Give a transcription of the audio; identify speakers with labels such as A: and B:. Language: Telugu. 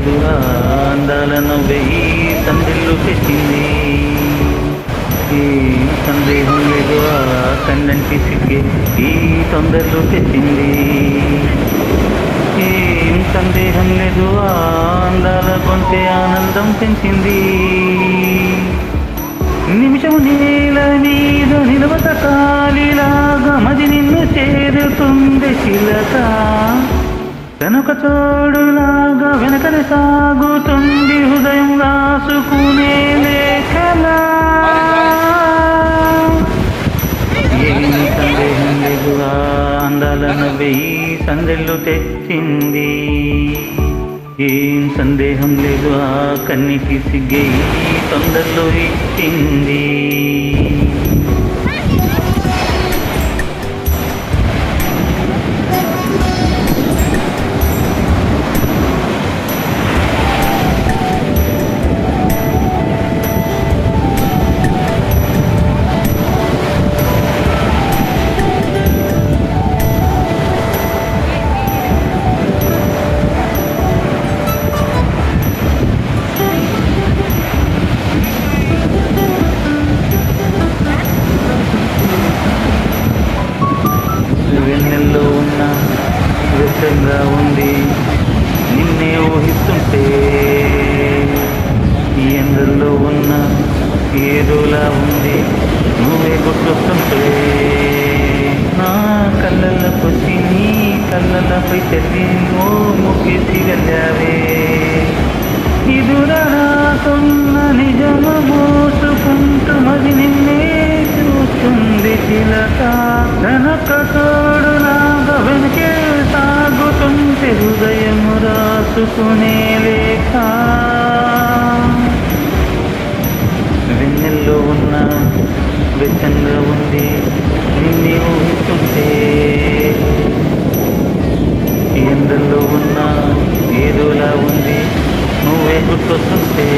A: లేదు ఆ అందాలను వెయ్యి సందిళ్ళు పెట్టింది. ఈ సందేహం లేదు ఆ కన్నంటి సిగ్గే ఈ తొందరలు పెట్టింది. ఏం సందేహం లేదు ఆ అందాల కొంటే ఆనందం పెంచింది. నిమిషము నేల మీద నిలవత కాలిలాగా మది నిన్ను చేరుతుంది చిలక. వెనుక తోడులాగా వెనకనే సాగుతుంది హృదయం రాసుకునే లేఖలా. ఏమి సందేహం లేదు ఆ అందాలను వెయ్యి సందెళ్ళు తెచ్చింది. ఏం సందేహం లేదు ఆ కన్నికి సిగ్గే ఈ తొందరలో ఇచ్చింది. వెన్నెల్లో ఉన్న వెచ్చంగా ఉంది నిన్నే ఊహిస్తుంటే. ఈ ఎండల్లో ఉన్న ఏదోలా ఉంది నువ్వే గుర్తొస్తుంటే. నా కళ్ళలకొచ్చి నీ కళ్ళలపై చల్లి ఓ ముగ్గేసి వెళ్ళావే. ఇదురా నాకున్న నిజము మోసుకుంటూ మరి నిన్నే చూస్తుంది చిలక. వెనక తోడులాగా వెనకే సాగుతుంటే హృదయం రాసుకునే లేఖ. వెన్నెల్లో ఉన్న వెచ్చంగా ఉంది నిన్నే ఊహిస్తుంటే. ఎండల్లో ఉన్న ఏదోలా ఉంది నువ్వే గుర్తొస్తుంటే.